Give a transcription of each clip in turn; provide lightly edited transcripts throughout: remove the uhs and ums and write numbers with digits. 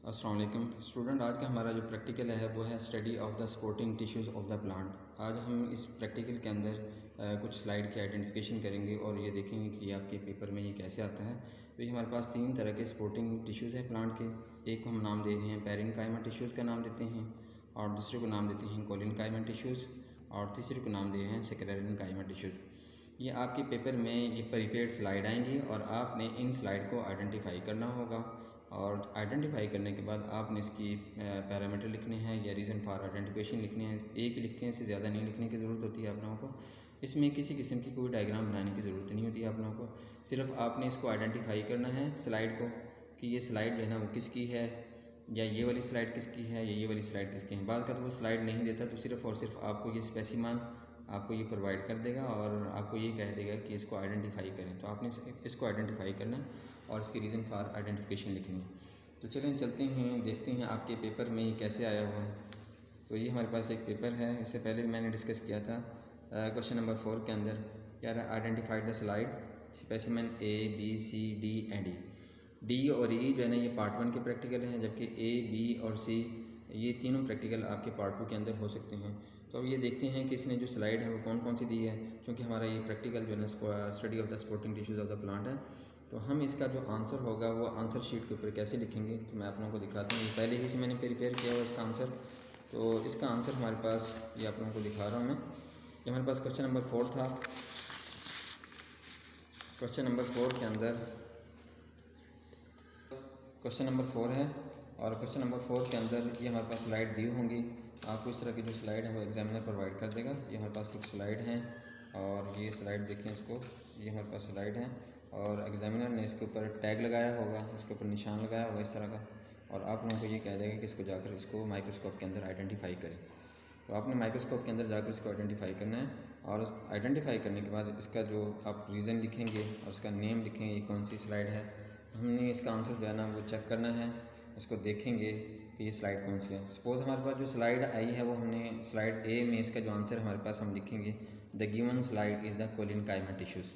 अस्सलाम वालेकुम स्टूडेंट। आज का हमारा जो प्रैक्टिकल है वो है study of the supporting tissues of the plant. आज हम इस प्रैक्टिकल के अंदर कुछ स्लाइड की आइडेंटिफिकेशन करेंगे और ये देखेंगे कि आपके पेपर में ये कैसे आता है। तो ये हमारे पास तीन तरह के सपोर्टिंग टिश्यूज़ हैं प्लांट के। एक को हम नाम दे रहे हैं पेरेन्काइमा टिश्यूज़ का नाम देते हैं, और दूसरे को नाम देते हैं कोलिनकाइमा टिश्यूज़, और तीसरे को नाम दे रहे हैं सेकेंडरीकाइमा टिश्यूज़। ये आपके पेपर में ये प्रीपेड स्लाइड आएंगी और आपने इन स्लाइड को आइडेंटिफाई करना होगा, और आइडेंटिफाई करने के बाद आपने इसकी पैरामीटर लिखने हैं या रीज़न फॉर आइडेंटिफिकेशन लिखने हैं। एक ही लिखते हैं, इससे ज़्यादा नहीं लिखने की ज़रूरत होती है आप लोगों को। इसमें किसी किस्म की कोई डायग्राम बनाने की ज़रूरत नहीं होती है आप लोगों को। सिर्फ आपने इसको आइडेंटिफाई करना है स्लाइड को कि ये स्लाइड जो है ना वो किसकी है, या ये वाली स्लाइड किसकी है, या ये वाली स्लाइड किसकी है। बाद का तो वो स्लाइड नहीं देता, तो सिर्फ और सिर्फ आपको ये स्पेसिमन आपको ये प्रोवाइड कर देगा और आपको ये कह देगा कि इसको आइडेंटिफाई करें। तो आपने इसको आइडेंटिफाई करना है और इसकी रीज़न फॉर आइडेंटिफिकेशन लिखनी है। तो चलें चलते हैं, देखते हैं आपके पेपर में ये कैसे आया हुआ है। तो ये हमारे पास एक पेपर है, इससे पहले भी मैंने डिस्कस किया था। क्वेश्चन नंबर 4 के अंदर क्या रहा, identified the slide specimen A B C D and E। D और E जो है ना ये पार्ट 1 के प्रैक्टिकल हैं, जबकि A B और C ये तीनों प्रैक्टिकल आपके पार्ट 2 के अंदर हो सकते हैं। तो अब ये देखते हैं कि इसने जो स्लाइड है वो कौन कौन सी दी है, क्योंकि हमारा ये प्रैक्टिकल जो है ना study of the supporting tissues of the plant है। तो हम इसका जो आंसर होगा वो आंसर शीट के ऊपर कैसे लिखेंगे, तो मैं आप लोगों को दिखाता हूँ। पहले ही से मैंने प्रिपेयर किया हुआ इसका आंसर। तो इसका आंसर हमारे पास ये आप लोगों को दिखा रहा हूँ मैं। ये हमारे पास क्वेश्चन नंबर 4 था। क्वेश्चन नंबर 4 के अंदर क्वेश्चन नंबर 4 है, और क्वेश्चन नंबर 4 के अंदर ये हमारे पास स्लाइड दी होंगी। आपको इस तरह की जो स्लाइड है वो एग्जामिनर प्रोवाइड कर देगा। ये हमारे पास कुछ स्लाइड हैं, और ये स्लाइड देखें इसको, ये हमारे पास स्लाइड हैं और एग्जामिनर ने इसके ऊपर टैग लगाया होगा, इसके ऊपर निशान लगाया होगा इस तरह का, और आप लोगों को ये कह देगा कि इसको जाकर इसको माइक्रोस्कोप के अंदर आइडेंटिफाई करें। तो आपने माइक्रोस्कोप के अंदर जाकर इसको आइडेंटिफाई करना है, और आइडेंटिफाई करने के बाद इसका जो आप रीज़न लिखेंगे और उसका नेम लिखेंगे, ये कौन सी स्लाइड है। हमने इसका आंसर जो है ना वो चेक करना है, इसको देखेंगे कि ये स्लाइड कौन सी है। सपोज़ हमारे पास जो स्लाइड आई है वो हमने स्लाइड ए में इसका जो आंसर हमारे पास हम लिखेंगे the given slide is the collenchyma tissues,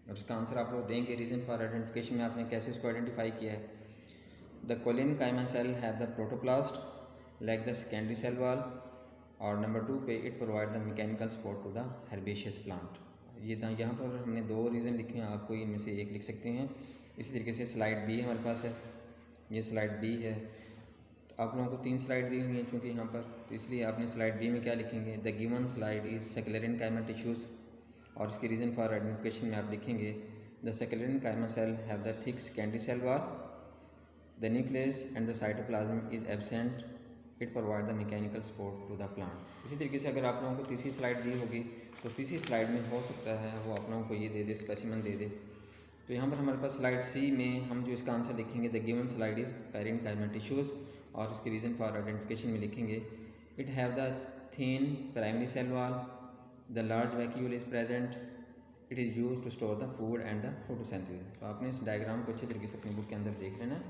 और उसका आंसर आप लोग देंगे। रीज़न फॉर आइडेंटिफिकेशन में आपने कैसे इसको आइडेंटिफाई किया है। The collenchyma cell have the protoplast like the secondary cell wall, और नंबर 2 पे it provide the mechanical support to the herbaceous plant. ये यहाँ पर हमने 2 रीज़न लिखे हैं, आपको इनमें से एक लिख सकते हैं। इसी तरीके से स्लाइड बी हमारे पास है, ये स्लाइड बी है। तो आप लोगों को 3 स्लाइड दी हुई हैं चूँकि यहाँ पर, तो इसलिए आपने स्लाइड बी में क्या लिखेंगे, द गिवन स्लाइड इज़ सेकेंडरीकाइमा टिश्यूज़, और इसकी रीज़न फॉर आइडेंटिफिकेशन में आप लिखेंगे द सेकेंडरीकाइमा cell have the thick secondary cell wall, the nucleus and the cytoplasm is absent, it provide the mechanical support to the plant. इसी तरीके से अगर आप लोगों को तीसरी स्लाइड दी होगी तो तीसरी स्लाइड में हो सकता है वो आप लोगों को ये दे दे, स्पेसिमन दे दे। तो यहाँ पर हमारे पास स्लाइड सी में हम जो इसका आंसर लिखेंगे the given slide is parenchyma tissues, और इसकी रीज़न फॉर आइडेंटिफिकेशन में लिखेंगे it have the thin primary cell wall, the large vacuole is present, it is use to store the food and the photosynthesis. तो आपने इस diagram को अच्छे तरीके से अपनी बुक के अंदर देख लेना है,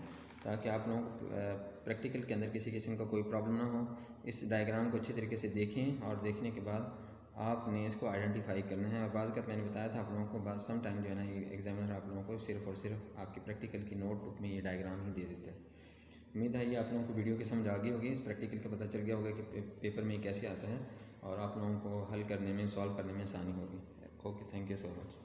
ताकि आप लोगों को प्रैक्टिकल के अंदर किसी किस्म का कोई प्रॉब्लम ना हो। इस डायग्राम को अच्छे तरीके से देखें, और देखने के बाद आपने इसको आइडेंटिफाई करना है। और बाज़ मैंने बताया था आप लोगों को, बाद सम टाइम जो है ना ये एग्जामिनर आप लोगों को सिर्फ और सिर्फ आपकी प्रैक्टिकल की नोटबुक में ये डायग्राम ही दे देता है। उम्मीद है ये आप लोगों को वीडियो की समझ आ गई होगी, इस प्रैक्टिकल का पता चल गया होगा कि पेपर में कैसे आता है, और आप लोगों को हल करने में, सॉल्व करने में आसानी होगी। Okay, thank you so much.